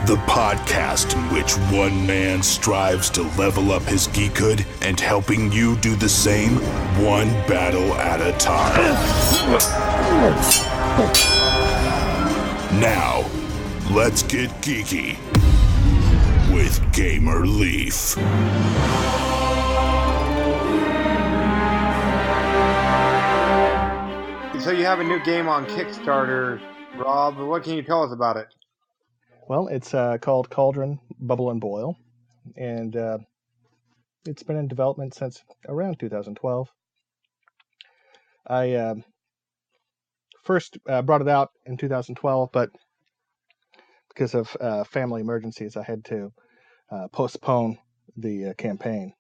The podcast in which one man strives to level up his geekhood and helping you do the same, one battle at a time. Now, let's get geeky with Gamer Leaf. So you have a new game on Kickstarter, Rob. What can you tell us about it? Well, it's called Cauldron, Bubble and Boil, and it's been in development since around 2012. I first brought it out in 2012, but because of family emergencies, I had to postpone the campaign.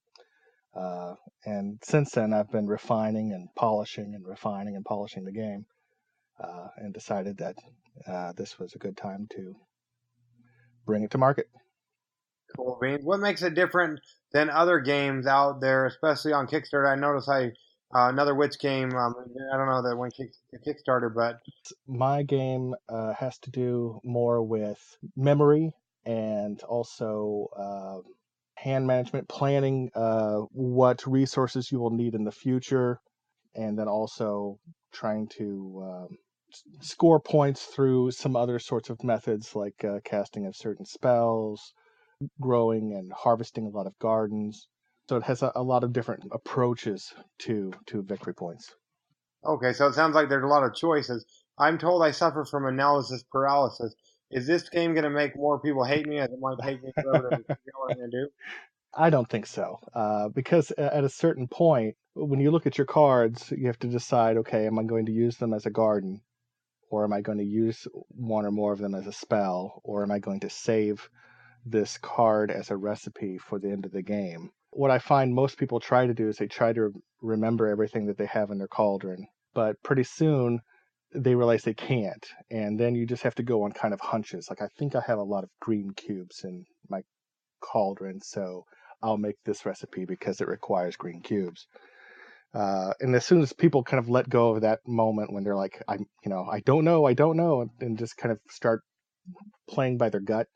And since then, I've been refining and polishing the game, and decided that this was a good time to bring it to market. Cool beans. What makes it different than other games out there, especially on Kickstarter? I noticed another Witch game. I don't know that went to Kickstarter, but my game has to do more with memory and also hand management, planning what resources you will need in the future, and then also trying to score points through some other sorts of methods like casting of certain spells, growing and harvesting a lot of gardens. So it has a lot of different approaches to victory points. okay, so it sounds like there's a lot of choices. I'm told I suffer from analysis paralysis. Is this game going to make more people hate me as it might hate me for what I'm going to do? I don't think so, because at a certain point, when you look at your cards, you have to decide, okay, am I going to use them as a garden? Or am I going to use one or more of them as a spell? Or am I going to save this card as a recipe for the end of the game? What I find most people try to do is they try to remember everything that they have in their cauldron. But pretty soon, they realize they can't. And then you just have to go on kind of hunches. Like, I think I have a lot of green cubes in my cauldron, so I'll make this recipe because it requires green cubes. And as soon as people kind of let go of that moment when they're like, I don't know, and just kind of start playing by their gut,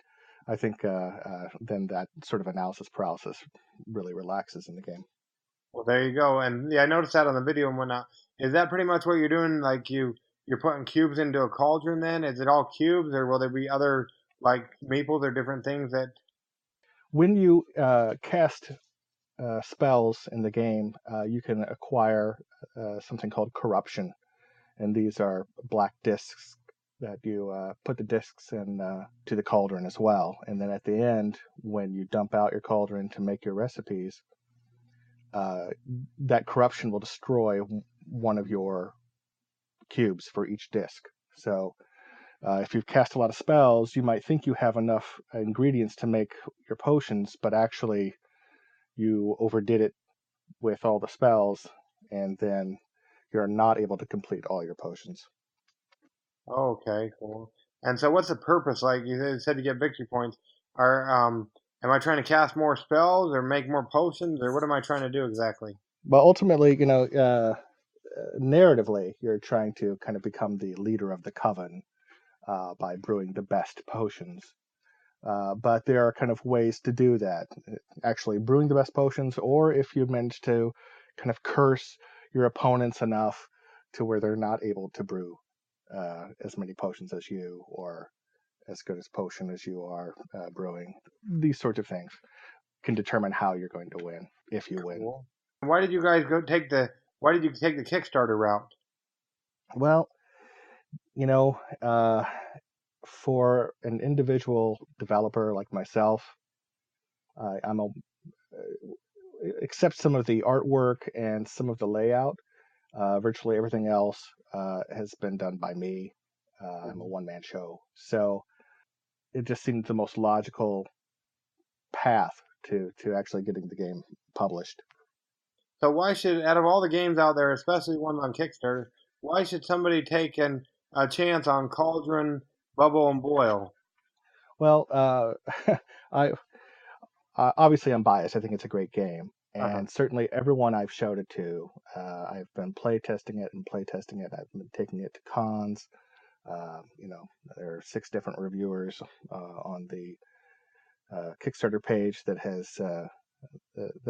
I think then that sort of analysis paralysis really relaxes in the game. Well, there you go. And yeah, I noticed that on the video and whatnot. Is that pretty much what you're doing? Like you're putting cubes into a cauldron then? Is it all cubes or will there be other like maples or different things that... When you cast spells in the game, you can acquire something called corruption. And these are black discs that you put the discs in to the cauldron as well. And then at the end, when you dump out your cauldron to make your recipes, that corruption will destroy one of your cubes for each disc. So if you've cast a lot of spells, you might think you have enough ingredients to make your potions, but actually you overdid it with all the spells, and then you're not able to complete all your potions. Okay, cool. And so what's the purpose? Like you said to get victory points. Am I trying to cast more spells or make more potions or what am I trying to do exactly? But ultimately, narratively, you're trying to kind of become the leader of the coven by brewing the best potions. But there are kind of ways to do that. Actually brewing the best potions, or if you manage to kind of curse your opponents enough to where they're not able to brew as many potions as you, or as good as potion as you are brewing. These sorts of things can determine how you're going to win, if you win. Cool. Why did you guys take the Kickstarter route? Well, for an individual developer like myself, except some of the artwork and some of the layout, virtually everything else has been done by me. I'm a one-man show. So it just seemed the most logical path to actually getting the game published. So why should, out of all the games out there, especially ones on Kickstarter, why should somebody take a chance on Cauldron, Bubble, and Boil? Well, I obviously I'm biased. I think it's a great game. And certainly everyone I've showed it to, I've been playtesting it. I've been taking it to cons. There are 6 different reviewers on the Kickstarter page that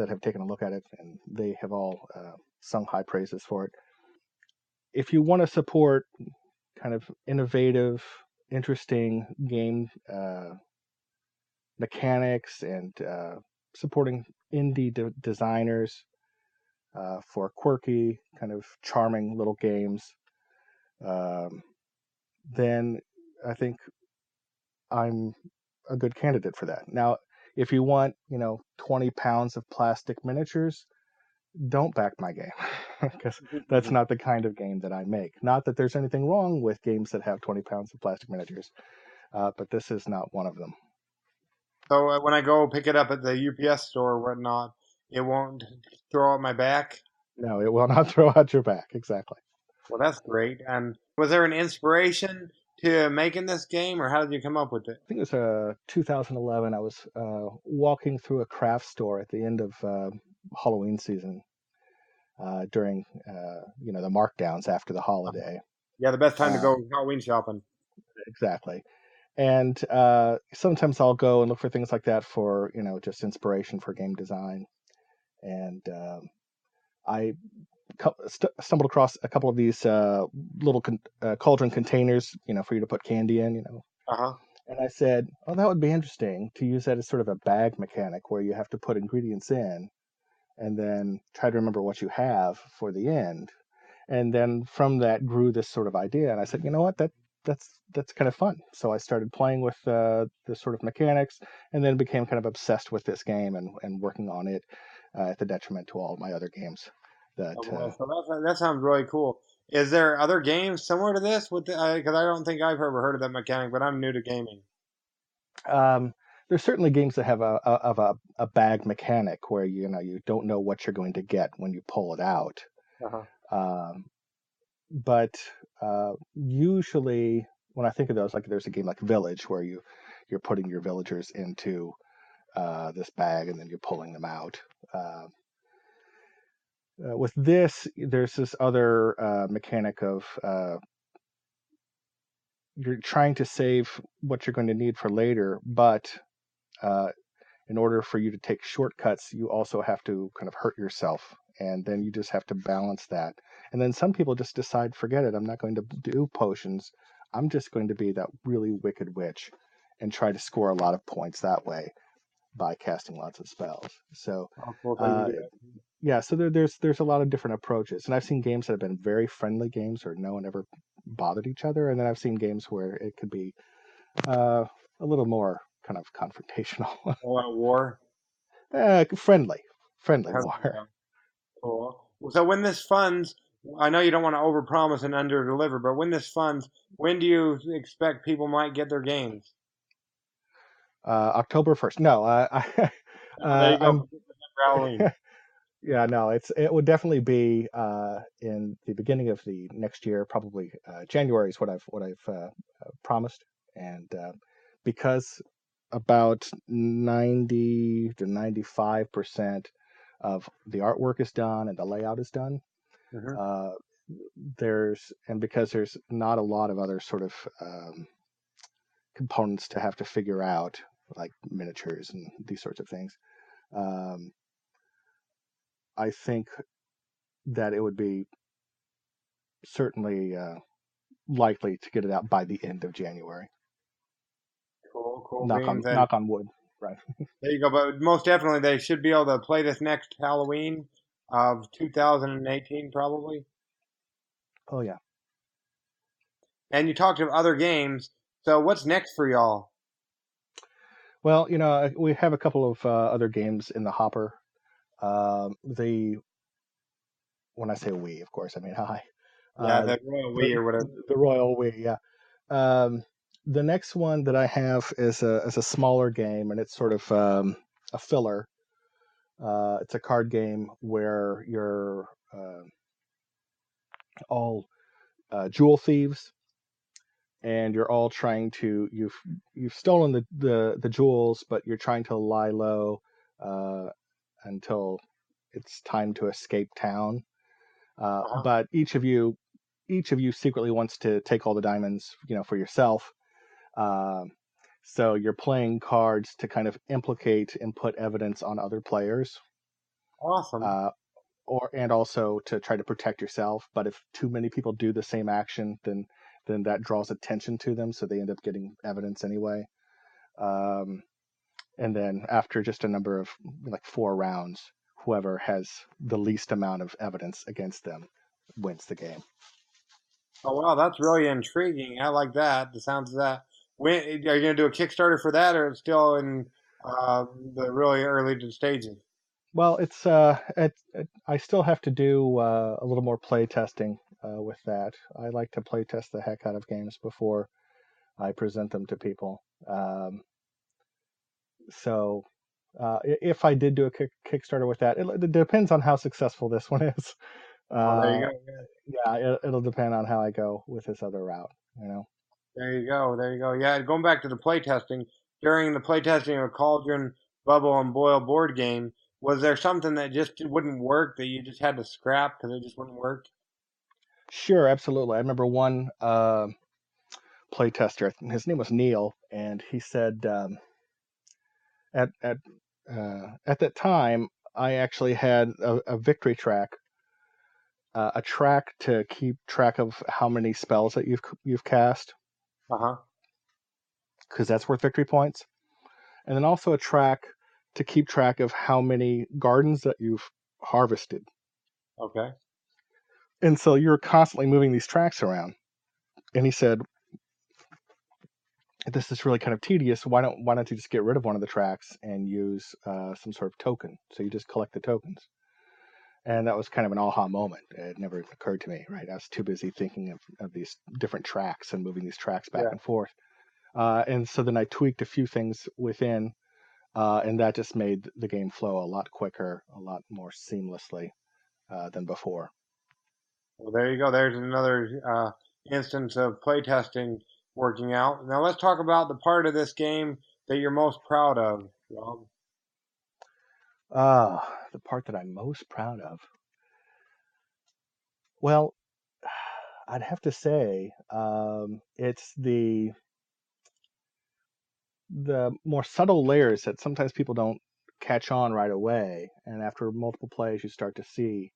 have taken a look at it, and they have all sung high praises for it. If you want to support kind of innovative, interesting game mechanics and supporting indie designers for quirky, kind of charming little games, then I think I'm a good candidate for that. Now, if you want, 20 pounds of plastic miniatures, don't back my game, because that's not the kind of game that I make. Not that there's anything wrong with games that have 20 pounds of plastic miniatures, but this is not one of them. So when I go pick it up at the UPS store or whatnot, it won't throw out my back? No, it will not throw out your back, exactly. Well, that's great. And was there an inspiration to making this game, or how did you come up with it? I think it was 2011. I was walking through a craft store at the end of Halloween season during the markdowns after the holiday. Yeah, the best time to go Halloween shopping. Exactly. And sometimes I'll go and look for things like that for just inspiration for game design. And I stumbled across a couple of these little cauldron containers, for you to put candy in, Uh-huh. And I said, oh, that would be interesting to use that as sort of a bag mechanic where you have to put ingredients in and then try to remember what you have for the end. And then from that grew this sort of idea. And I said, you know what, that's kind of fun. So I started playing with the sort of mechanics, and then became kind of obsessed with this game and working on it at the detriment to all my other games. So that sounds really cool. Is there other games similar to this? Because I don't think I've ever heard of that mechanic, but I'm new to gaming. There's certainly games that have a bag mechanic where you don't know what you're going to get when you pull it out. Uh-huh. But usually when I think of those, like there's a game like Village where you're putting your villagers into this bag and then you're pulling them out. With this, there's this other mechanic of you're trying to save what you're going to need for later, but in order for you to take shortcuts, you also have to kind of hurt yourself, and then you just have to balance that. And then some people just decide, forget it, I'm not going to do potions. I'm just going to be that really wicked witch and try to score a lot of points that way by casting lots of spells. So yeah, so there's a lot of different approaches, and I've seen games that have been very friendly games where no one ever bothered each other, and then I've seen games where it could be a little more kind of confrontational. War? Friendly war. Cool. So when this funds, I know you don't want to overpromise and underdeliver, but when this funds, when do you expect people might get their games? October 1st. No, there you go. Halloween. Yeah, no, it would definitely be in the beginning of the next year. Probably January is what I've promised, and because about 90 to 95% of the artwork is done and the layout is done, Mm-hmm. Because there's not a lot of other sort of components to have to figure out, like miniatures and these sorts of things. I think that it would be certainly likely to get it out by the end of January. Cool. Knock on wood. Right. There you go. But most definitely, they should be able to play this next Halloween of 2018, probably. Oh, yeah. And you talked of other games. So what's next for y'all? Well, we have a couple of other games in the hopper. When I say we, of course, I mean I. Yeah, the Royal We or whatever. The Royal We, yeah. The next one that I have is a smaller game, and it's sort of a filler. It's a card game where you're all jewel thieves, and you're all trying to you've stolen the jewels, but you're trying to lie low until it's time to escape town. But each of you each of you secretly wants to take all the diamonds, for yourself. So you're playing cards to kind of implicate and put evidence on other players, Awesome. and also to try to protect yourself. But if too many people do the same action, then that draws attention to them, so they end up getting evidence anyway. And then after just a number of 4 rounds, whoever has the least amount of evidence against them wins the game. Oh wow, that's really intriguing. I like that. The sounds of that. When are you going to do a Kickstarter for that, or it's still in the really early stages? Well, it's I still have to do a little more play testing with that. I like to play test the heck out of games before I present them to people. So if I did do a Kickstarter with that, it depends on how successful this one is. Oh, there you go. Yeah, it'll depend on how I go with this other route. There you go. There you go. Yeah, going back to the playtesting, during the playtesting of Cauldron, Bubble, and Boil board game, was there something that just wouldn't work that you just had to scrap because it just wouldn't work? Sure, absolutely. I remember one playtester. His name was Neil, and he said at that time I actually had a victory track, a track to keep track of how many spells that you've cast, Uh-huh. because that's worth victory points, and then also a track to keep track of how many gardens that you've harvested. Okay. And so you're constantly moving these tracks around. And he said, this is really kind of tedious. Why don't you just get rid of one of the tracks and use some sort of token? So you just collect the tokens. And that was kind of an aha moment. It never even occurred to me, right? I was too busy thinking of these different tracks and moving these tracks back and forth. And so then I tweaked a few things within, and that just made the game flow a lot quicker, a lot more seamlessly than before. Well, there you go. There's another instance of playtesting working out. Now let's talk about the part of this game that you're most proud of, Rob. The part that I'm most proud of. Well, I'd have to say it's the more subtle layers that sometimes people don't catch on right away, and after multiple plays, you start to see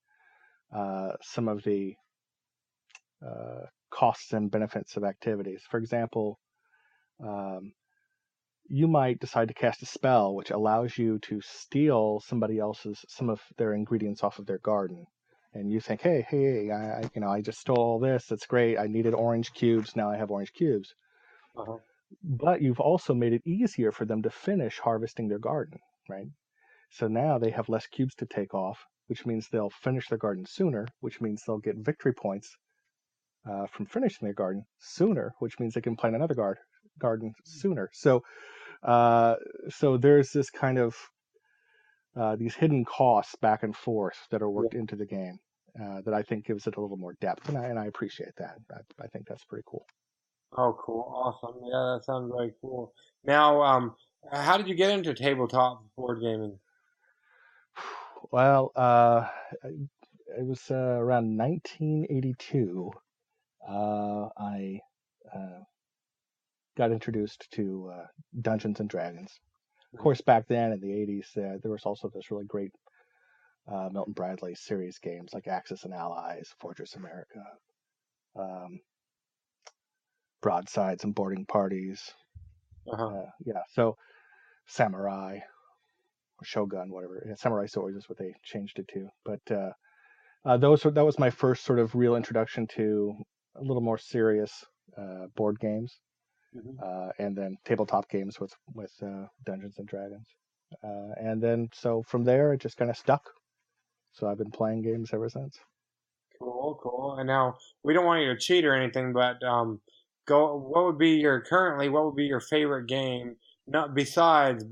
some of the costs and benefits of activities. For example, you might decide to cast a spell which allows you to steal some of their ingredients off of their garden, and you think, hey, I just stole all this. That's great. I needed orange cubes. Now I have orange cubes. Uh-huh. But you've also made it easier for them to finish harvesting their garden, right? So now they have less cubes to take off, which means they'll finish their garden sooner, which means they'll get victory points from finishing their garden sooner, which means they can plant another garden sooner. So there's this kind of these hidden costs back and forth that are worked into the game that I think gives it a little more depth, and I appreciate that. I think that's pretty cool. Oh, cool. Awesome. Yeah, that sounds very cool. Now, how did you get into tabletop board gaming? Well, it was around 1982. I got introduced to Dungeons and Dragons. Of course, back then in the 80s, there was also this really great Milton Bradley series games like Axis and Allies, Fortress America, Broadsides and Boarding Parties. So Samurai or Shogun, whatever. Samurai Swords is what they changed it to. But that was my first sort of real introduction to a little more serious board games, and then tabletop games with Dungeons and Dragons. And then so from there it just kind of stuck. So I've been playing games ever since. Cool. And now we don't want you to cheat or anything, but what would be your favorite game, not besides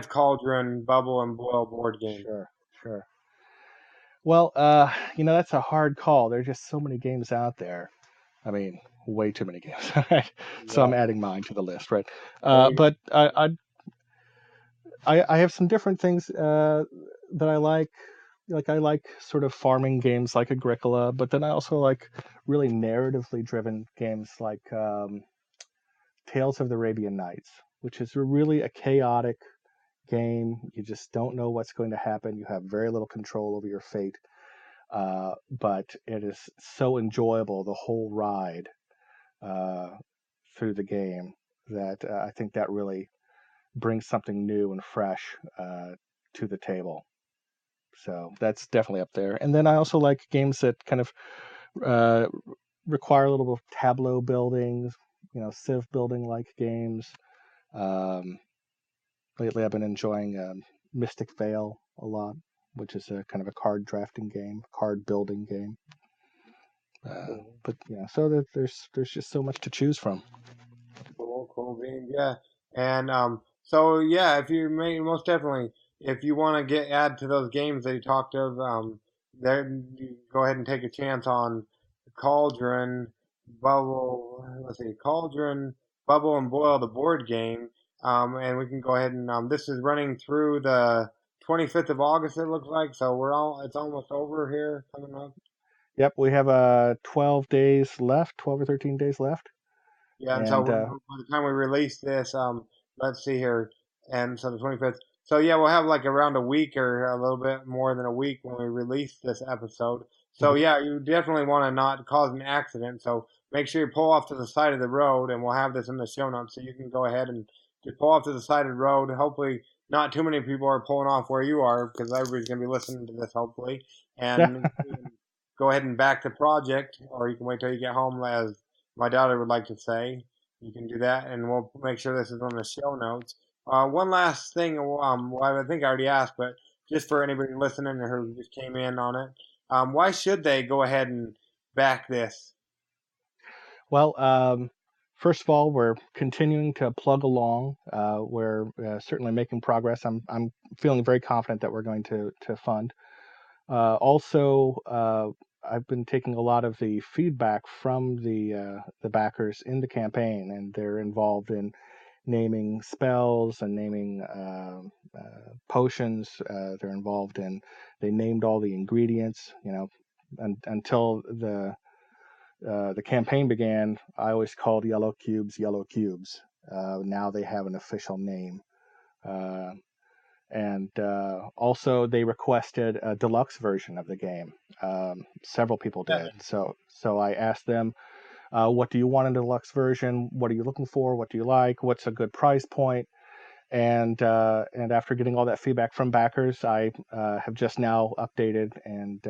Cauldron, Bubble, and Boil board game? Sure. Well, that's a hard call. There's just so many games out there. I mean, way too many games. Right? So I'm adding mine to the list, right? But I have some different things that I like. like I like sort of farming games like Agricola, but then I also like really narratively driven games like Tales of the Arabian Nights, which is really a chaotic game. You just don't know what's going to happen. You have very little control over your fate, but it is so enjoyable the whole ride uh, through the game that I think that really brings something new and fresh to the table. So that's definitely up there. And then I also like games that kind of uh, require a little bit of tableau building, Civ building like games. Um, Lately, I've been enjoying Mystic Vale a lot, which is a kind of a card drafting game, card building game. But yeah, so there's just so much to choose from. Cool beans, yeah. And so yeah, if you may most definitely, if you want to get add to those games that you talked of, there you go ahead and take a chance on Cauldron, Bubble. Let's see, Cauldron, Bubble and Boil the board game. And we can go ahead and this is running through the 25th of August. It looks like so it's almost over here coming up. Yep, we have 12 days left, 12 or 13 days left. Yeah, and so And by the time we release this, let's see here, and so the 25th. So yeah, we'll have like around a week or a little bit more than a week when we release this episode. So mhm. yeah, you definitely want to not cause an accident. So make sure you pull off to the side of the road, and we'll have this in the show notes, so you can go ahead and just pull off to the side of the road. Hopefully, not too many people are pulling off where you are, because everybody's gonna be listening to this hopefully, and go ahead and back the project, or you can wait till you get home, as my daughter would like to say. You can do that, and we'll make sure this is on the show notes. One last thing, well, I think I already asked, but just for anybody listening who just came in on it, why should they go ahead and back this? Well, first of all, we're continuing to plug along. We're certainly making progress. I'm feeling very confident that we're going to fund. Also, I've been taking a lot of the feedback from the backers in the campaign, and they're involved in naming spells and naming potions. They're involved in they named all the ingredients. Until the campaign began, I always called yellow cubes yellow cubes. Now they have an official name. Uh, and also they requested a deluxe version of the game. Several people did. So I asked them, what do you want in a deluxe version? What are you looking for? What do you like? What's a good price point? And after getting all that feedback from backers, I have just now updated and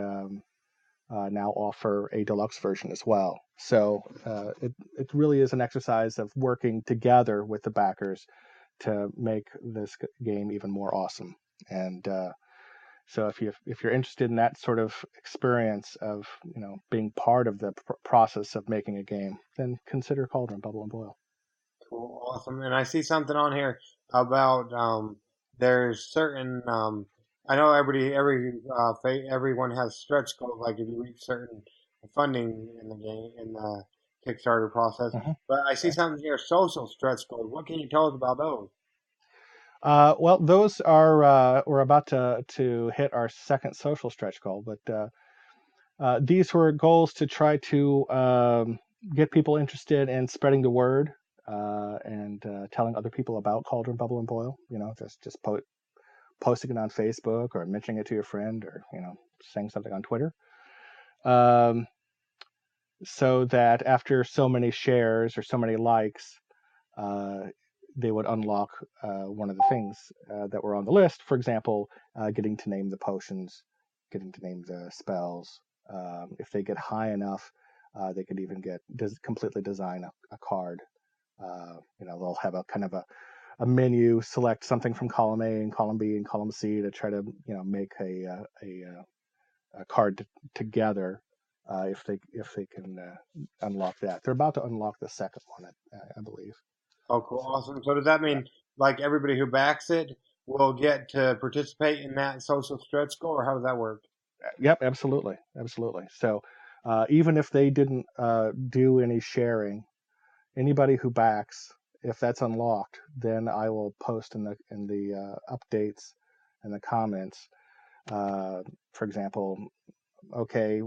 now offer a deluxe version as well. So it really is an exercise of working together with the backers to make this game even more awesome. And so if you're interested in that sort of experience of being part of the process of making a game, then consider Cauldron, Bubble and Boil. Cool, awesome. And I see something on here about there's certain I know everyone has stretch goals, like if you reach certain funding in the game in the Kickstarter process. Mm-hmm. But I see something here, social stretch goals. What can you tell us about those? Well, those are we're about to hit our second social stretch goal, but these were goals to try to get people interested in spreading the word and telling other people about Cauldron, Bubble, and Boil. Just posting it on Facebook or mentioning it to your friend, or saying something on Twitter. So that after so many shares or so many likes, they would unlock one of the things that were on the list. For example, getting to name the potions, getting to name the spells. If they get high enough, they could even completely design a card. They'll have a kind of a menu, select something from column A and column B and column C to try to make a card together. If they can unlock that, they're about to unlock the second one, I believe. Oh, cool, awesome. So does that mean like everybody who backs it will get to participate in that social stretch goal, or how does that work? Yep, absolutely. So even if they didn't do any sharing, anybody who backs, if that's unlocked, then I will post in the updates and the comments For example, okay,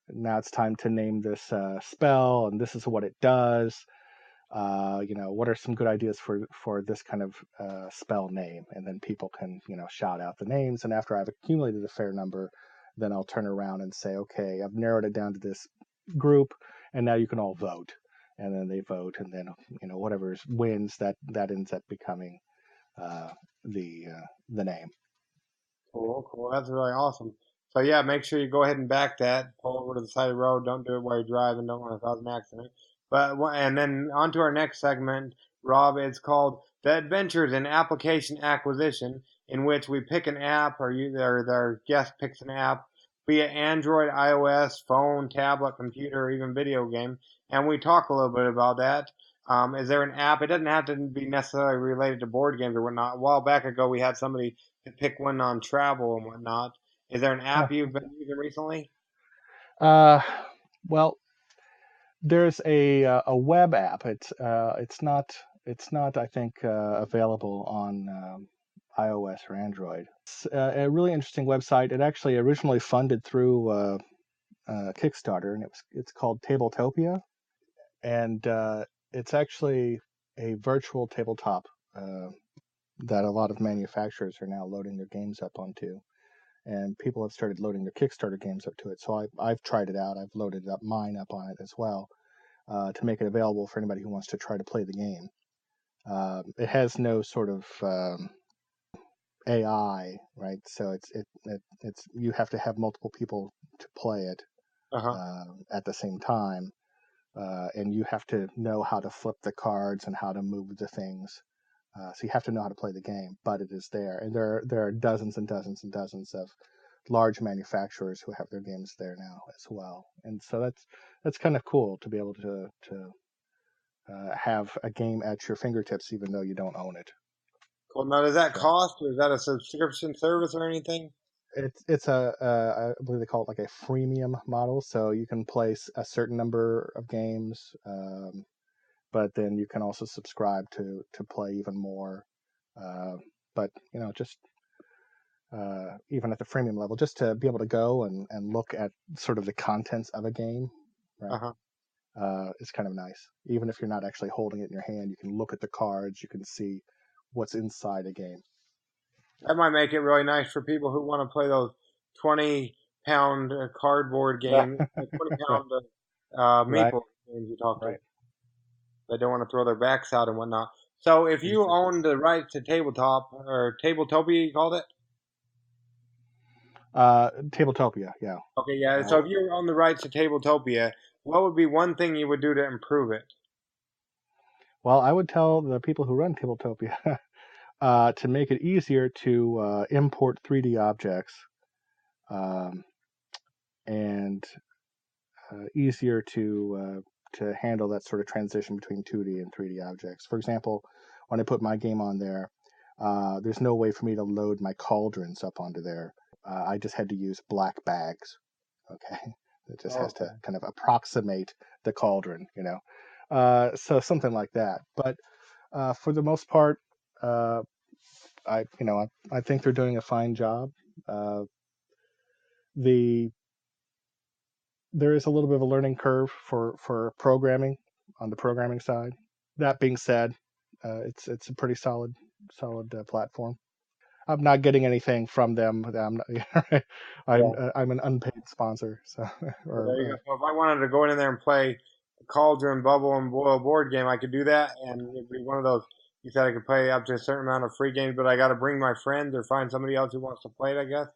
now it's time to name this spell, and this is what it does. What are some good ideas for this kind of spell name? And then people can, shout out the names. And after I've accumulated a fair number, then I'll turn around and say, okay, I've narrowed it down to this group, and now you can all vote. And then they vote, and then whatever wins, that ends up becoming the name. Cool. That's really awesome. So yeah, make sure you go ahead and back that. Pull over to the side of the road. Don't do it while you're driving. Don't want to cause an accident. And then on to our next segment, Rob. It's called "The Adventures in Application Acquisition," in which we pick an app, or their guest picks an app, be it Android, iOS, phone, tablet, computer, or even video game, and we talk a little bit about that. Is there an app? It doesn't have to be necessarily related to board games or whatnot. A while back ago, we had somebody to pick one on travel and whatnot. Is there an app you've been using recently? Well, there's a web app. It's not I think available on iOS or Android. It's a really interesting website. It actually originally funded through Kickstarter, and it's called Tabletopia, and it's actually a virtual tabletop that a lot of manufacturers are now loading their games up onto, and people have started loading their Kickstarter games up to it. So I've tried it out. I've loaded up mine up on it as well to make it available for anybody who wants to try to play the game. It has no sort of AI, right? So it's you have to have multiple people to play it at the same time, and you have to know how to flip the cards and how to move the things. So you have to know how to play the game, but it is there, and there are dozens and dozens and dozens of large manufacturers who have their games there now as well. And so that's kind of cool to be able to have a game at your fingertips, even though you don't own it. Cool. Now, does that So cost, or is that a subscription service or anything? it's I believe they call it like a freemium model, so you can place a certain number of games, but then you can also subscribe to play even more. But just even at the freemium level, just to be able to go and look at sort of the contents of a game, right? It's kind of nice. Even if you're not actually holding it in your hand, you can look at the cards, you can see what's inside a game. That might make it really nice for people who want to play those 20-pound cardboard games, 20-pound maple games you talked about. They don't want to throw their backs out and whatnot. So if you own the rights to Tabletop, or Tabletopia, you called it? Tabletopia, yeah. Okay, yeah. So if you own the rights to Tabletopia, what would be one thing you would do to improve it? Well, I would tell the people who run Tabletopia to make it easier to import 3D objects and easier to handle that sort of transition between 2D and 3D objects. For example, when I put my game on there, there's no way for me to load my cauldrons up onto there. I just had to use black bags. Okay, it just has to kind of approximate the cauldron, so something like that. But for the most part, I think they're doing a fine job. There is a little bit of a learning curve for programming on the programming side. That being said, it's a pretty solid platform. I'm not getting anything from them. I'm an unpaid sponsor. So, there you go. So if I wanted to go in there and play Cauldron, Bubble, and Boil board game, I could do that, and it'd be one of those. You said I could play up to a certain amount of free games, but I got to bring my friends or find somebody else who wants to play it, I guess.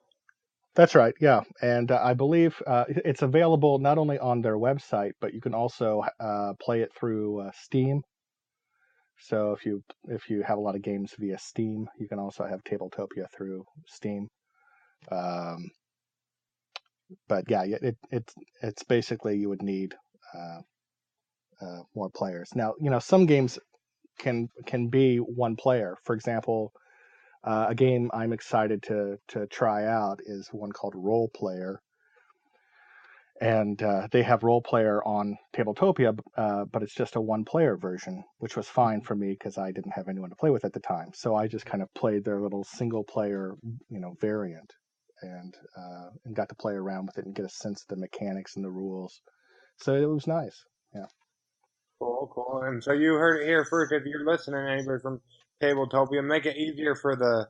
That's right, yeah. And I believe it's available not only on their website, but you can also play it through Steam. So if you have a lot of games via Steam, you can also have Tabletopia through Steam. But yeah, it's basically you would need more players. Now, some games can be one player. For example, a game I'm excited to try out is one called Role Player, and they have Role Player on Tabletopia, but it's just a one-player version, which was fine for me because I didn't have anyone to play with at the time. So I just kind of played their little single-player, variant, and got to play around with it and get a sense of the mechanics and the rules. So it was nice. Yeah. Cool. And so you heard it here first. If you're listening, anybody from Tabletopia, make it easier for the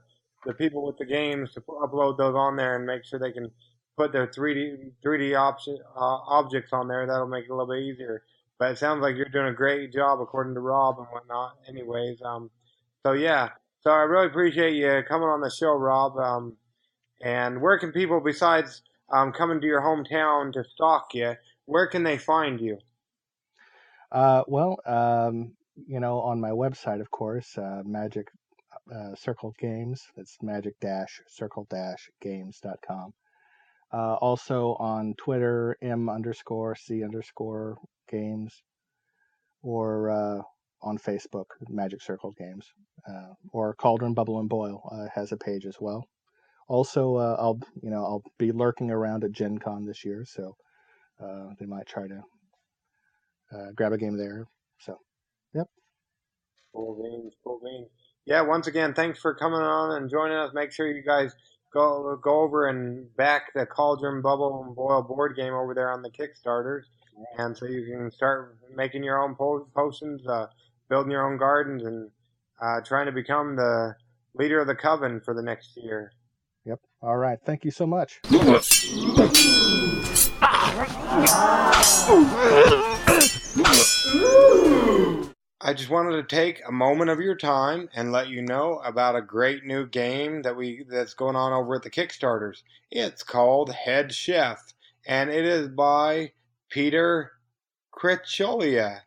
people with the games to upload those on there and make sure they can put their 3D objects on there. That'll make it a little bit easier. But it sounds like you're doing a great job according to Rob and whatnot. Anyways, so yeah. So I really appreciate you coming on the show, Rob. And where can people, besides coming to your hometown to stalk you, where can they find you? Well, on my website, of course, Magic Circle Games. That's magic-circle-games.com. Also on Twitter, M_C_games, or on Facebook, Magic Circle Games, or Cauldron, Bubble and Boil has a page as well. Also, I'll be lurking around at Gen Con this year, so they might try to grab a game there. So, yep. Cool beans. Yeah, once again, thanks for coming on and joining us. Make sure you guys go over and back the Cauldron, Bubble, and Boil board game over there on the Kickstarters. And so you can start making your own potions, building your own gardens, and trying to become the leader of the coven for the next year. Yep. All right. Thank you so much. I just wanted to take a moment of your time and let you know about a great new game that's going on over at the Kickstarters. It's called Head Chef, and it is by Peter Cricholia.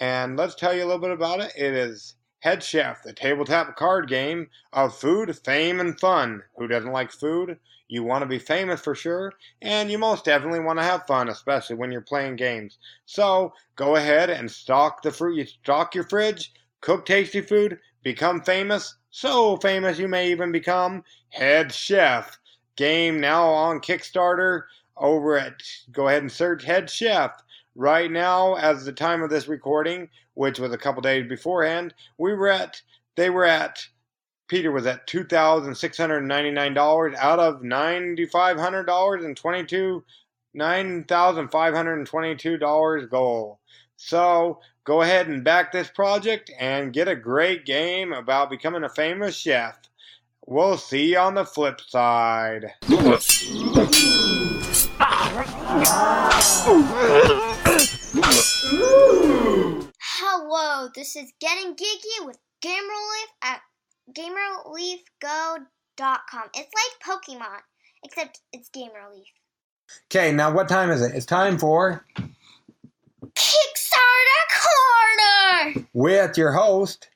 And let's tell you a little bit about it. It is Head Chef, the tabletop card game of food, fame, and fun. Who doesn't like food? You want to be famous for sure, and you most definitely want to have fun, especially when you're playing games. So go ahead and stock your fridge, cook tasty food, become famous, so famous you may even become Head Chef. Game now on Kickstarter go ahead and search Head Chef. Right now, as the time of this recording, which was a couple days beforehand, Peter was at $2,699 out of $9,500 and $9,522 goal. So go ahead and back this project and get a great game about becoming a famous chef. We'll see you on the flip side. Hello, this is Getting Geeky with GamerLeaf at GamerLeafGo.com. It's like Pokemon, except it's GamerLeaf. Okay, now what time is it? It's time for Kickstarter Corner with your host,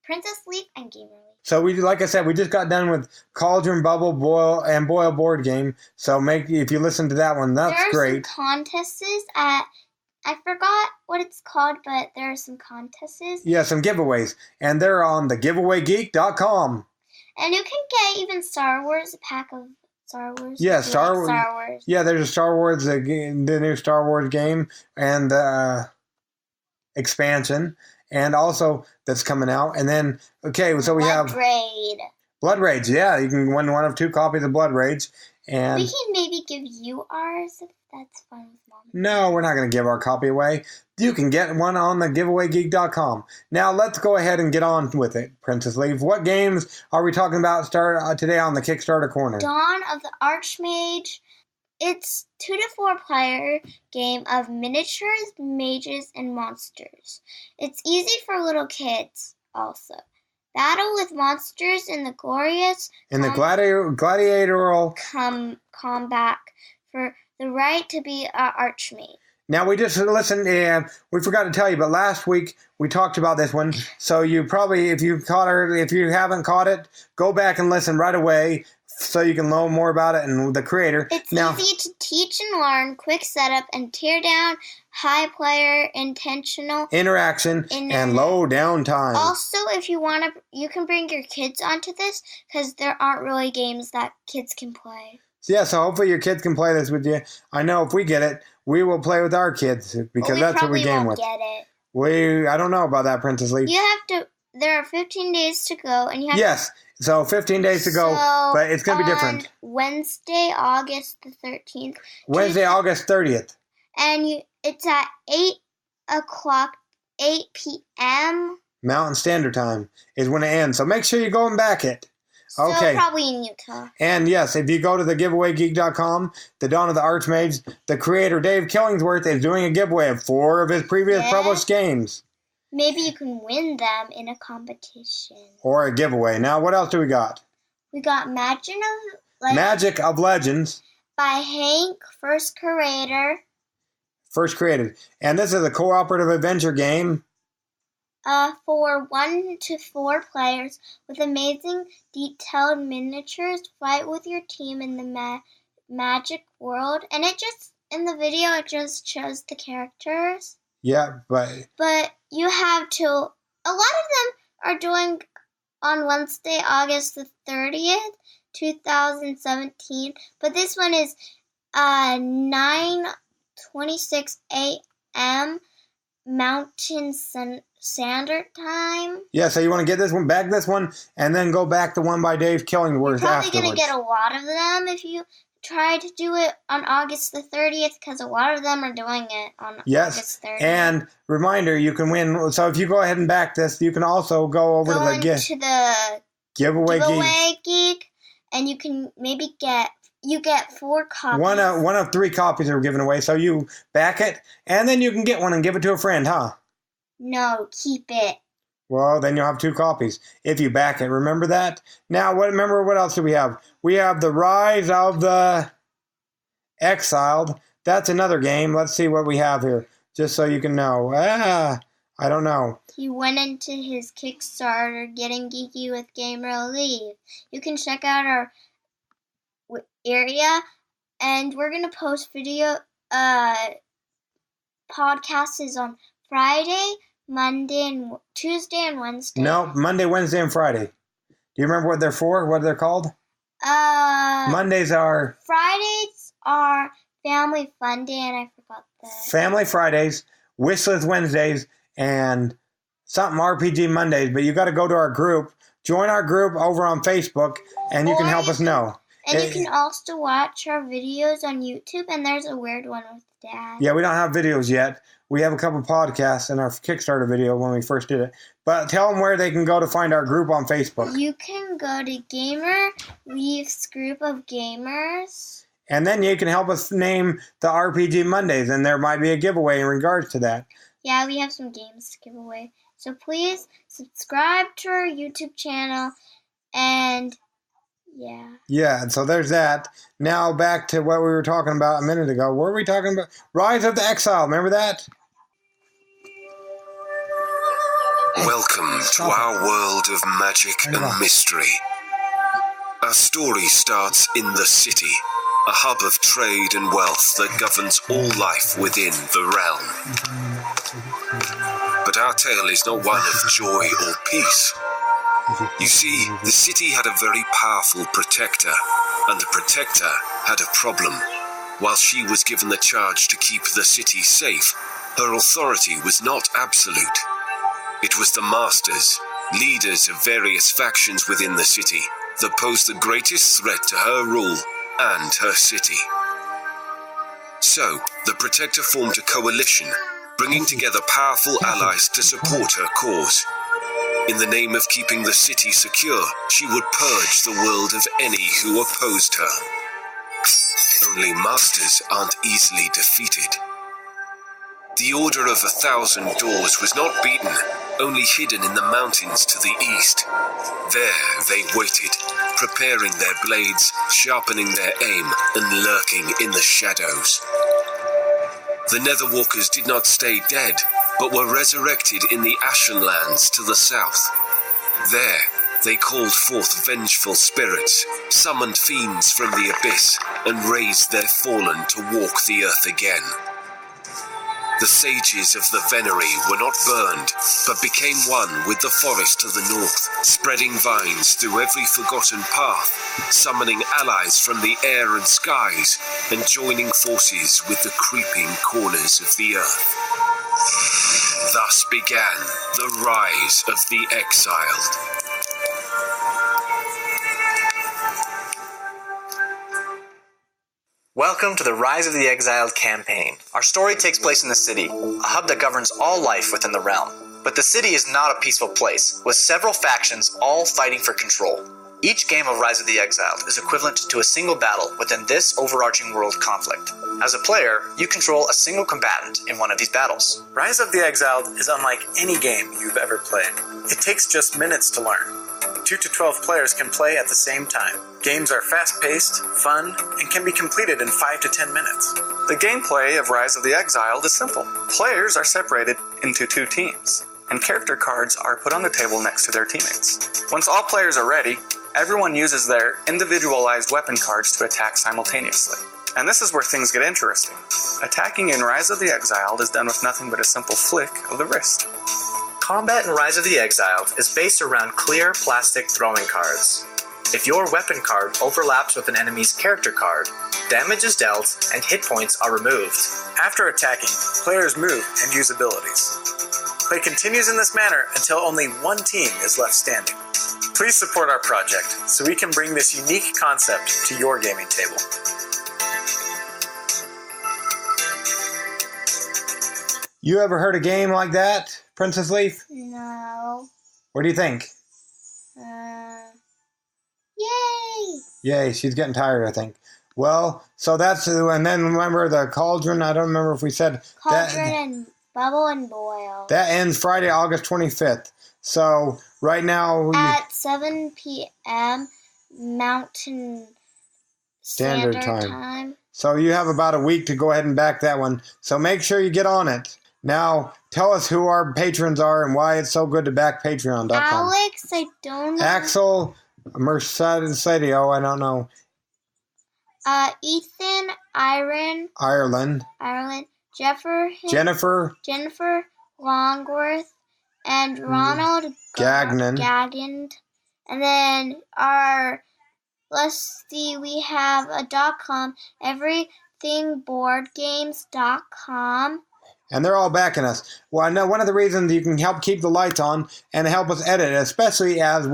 Princess Leaf and GamerLeaf. So like I said, we just got done with Cauldron, Bubble, Boil, and Boil board game. So if you listen to that one, that's great. There are some contests at, I forgot what it's called, but there are some contests. Yeah, some giveaways. And they're on thegiveawaygeek.com. And you can get even Star Wars, a pack of Star Wars. Yeah, Star Wars. Yeah, there's a Star Wars, the new Star Wars game, and expansion. And also, that's coming out. And then, so we have Blood Rage. Yeah, you can win one of 2 copies of Blood Rage. And we can maybe give you ours if that's fine with Mom. No, we're not going to give our copy away. You can get one on the giveawaygeek.com. Now, let's go ahead and get on with it, Princess Leaf. What games are we talking about today on the Kickstarter Corner? Dawn of the Archmage. It's 2 to 4 player game of miniatures, mages, and monsters. It's easy for little kids also. Battle with monsters in the glorious gladiatorial combat for the right to be an archmage. Now, we just listened, and we forgot to tell you, but last week we talked about this one. So you probably, if you haven't caught it, go back and listen right away so you can learn more about it and the creator. It's easy to teach and learn, quick setup, and tear down, high player intentional interaction, and low downtime. Also, if you want to, you can bring your kids onto this because there aren't really games that kids can play. Yeah, so hopefully your kids can play this with you. I know if we get it, we will play with our kids because that's what we game with. Get it. I don't know about that, Princess Leaf. You have to there are 15 days to go, and you have Yes, so 15 days to go, but it's going to be different. Wednesday, August the 13th. Wednesday, August 30th. And it's at 8 p.m. Mountain Standard Time is when it ends, so make sure you go and back it. So Okay. probably in Utah. And yes, if you go to thegiveawaygeek.com, the Dawn of the Archmage, the creator Dave Killingsworth is doing a giveaway of 4 of his previous published games. Maybe you can win them in a competition. Or a giveaway. Now, what else do we got? We got Magic of Legends. By Hank, first created. And this is a cooperative adventure game. For 1 to 4 players with amazing detailed miniatures. Fight with your team in the magic world. And in the video, it just shows the characters. Yeah, but you have to, a lot of them are doing on Wednesday, August the 30th, 2017. But this one is 9:26 a.m. Mountain Standard Time. Yeah, so you want to get this one, back this one, and then go back the one by Dave Killingworth afterwards. You're probably going to get a lot of them if you try to do it on August the 30th, because a lot of them are doing it on August 30th. Yes, and reminder, you can win. So if you go ahead and back this, you can also go over to the Giveaway Geek, and you can maybe get 4 copies. One of 3 copies are given away, so you back it, and then you can get one and give it to a friend, huh? No, keep it. Well, then you'll have 2 copies if you back it. Remember that? Now, remember what else do we have? We have The Rise of the Exiled. That's another game. Let's see what we have here, just so you can know. I don't know. He went into his Kickstarter, Getting Geeky with Game Relief. You can check out our area, and we're going to post video podcasts is on Friday, Monday, and Tuesday, and Wednesday. No, Monday, Wednesday, and Friday. Do you remember what they're for? What they're called? Fridays are Family Fun Day, and I forgot that. Family Fridays, Wishlist Wednesdays, and something RPG Mondays. But you got to go to our group. Join our group over on Facebook, and you can help us know. And you can also watch our videos on YouTube, and there's a weird one with Dad. Yeah, we don't have videos yet. We have a couple podcasts in our Kickstarter video when we first did it. But tell them where they can go to find our group on Facebook. You can go to Gamer Leaf's group of gamers. And then you can help us name the RPG Mondays, and there might be a giveaway in regards to that. Yeah, we have some games to give away. So please subscribe to our YouTube channel, and yeah. Yeah, so there's that. Now back to what we were talking about a minute ago. What were we talking about? Rise of the Exile, remember that? Welcome to our world of magic and mystery. Our story starts in the city, a hub of trade and wealth that governs all life within the realm. But our tale is not one of joy or peace. You see, the city had a very powerful protector, and the protector had a problem. While she was given the charge to keep the city safe, her authority was not absolute. It was the masters, leaders of various factions within the city, that posed the greatest threat to her rule and her city. So, the protector formed a coalition, bringing together powerful allies to support her cause. In the name of keeping the city secure, she would purge the world of any who opposed her. Only masters aren't easily defeated. The Order of 1,000 Doors was not beaten, only hidden in the mountains to the east. There they waited, preparing their blades, sharpening their aim, and lurking in the shadows. The Netherwalkers did not stay dead, but were resurrected in the Ashenlands to the south. There, they called forth vengeful spirits, summoned fiends from the abyss, and raised their fallen to walk the earth again. The sages of the Venery were not burned, but became one with the forest to the north, spreading vines through every forgotten path, summoning allies from the air and skies, and joining forces with the creeping corners of the earth. Thus began the rise of the Exiled. Welcome to the Rise of the Exiled campaign. Our story takes place in the city, a hub that governs all life within the realm. But the city is not a peaceful place, with several factions all fighting for control. Each game of Rise of the Exiled is equivalent to a single battle within this overarching world conflict. As a player, you control a single combatant in one of these battles. Rise of the Exiled is unlike any game you've ever played. It takes just minutes to learn. 2 to 12 players can play at the same time. Games are fast-paced, fun, and can be completed in 5 to 10 minutes. The gameplay of Rise of the Exiled is simple. Players are separated into 2 teams, and character cards are put on the table next to their teammates. Once all players are ready, everyone uses their individualized weapon cards to attack simultaneously. And this is where things get interesting. Attacking in Rise of the Exiled is done with nothing but a simple flick of the wrist. Combat in Rise of the Exiled is based around clear plastic throwing cards. If your weapon card overlaps with an enemy's character card, damage is dealt and hit points are removed. After attacking, players move and use abilities. Play continues in this manner until only one team is left standing. Please support our project so we can bring this unique concept to your gaming table. You ever heard a game like that, Princess Leaf? No. What do you think? Yay! Yay, she's getting tired, I think. Well, so that's, and then remember the Cauldron, I don't remember if we said Cauldron and Bubble and Boil. that ends Friday, August 25th. So right now... At 7 p.m. Mountain Standard Time. So you have about a week to go ahead and back that one. So make sure you get on it. Now, tell us who our patrons are and why it's so good to back Patreon.com. Alex, I don't know. Axel, Mercedes-Sadio, I don't know. Ethan, Ireland, Jennifer, Longworth, and Ronald Gagnon. And then let's see, we have a .com, everythingboardgames.com. And they're all backing us. Well, I know one of the reasons you can help keep the lights on and help us edit, especially as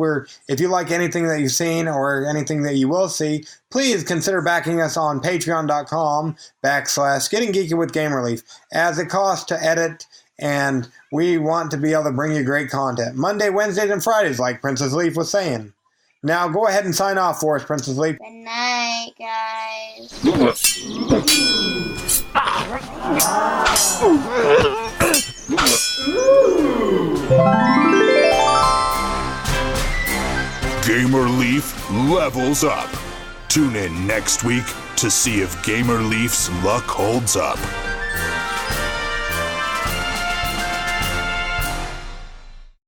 if you like anything that you've seen or anything that you will see, please consider backing us on patreon.com/Getting Geeky with Game Relief, as it costs to edit, and we want to be able to bring you great content. Monday, Wednesdays, and Fridays, like Princess Leaf was saying. Now, go ahead and sign off for us, Princess Leaf. Good night, guys. Gamer Leaf levels up. Tune in next week to see if Gamer Leaf's luck holds up.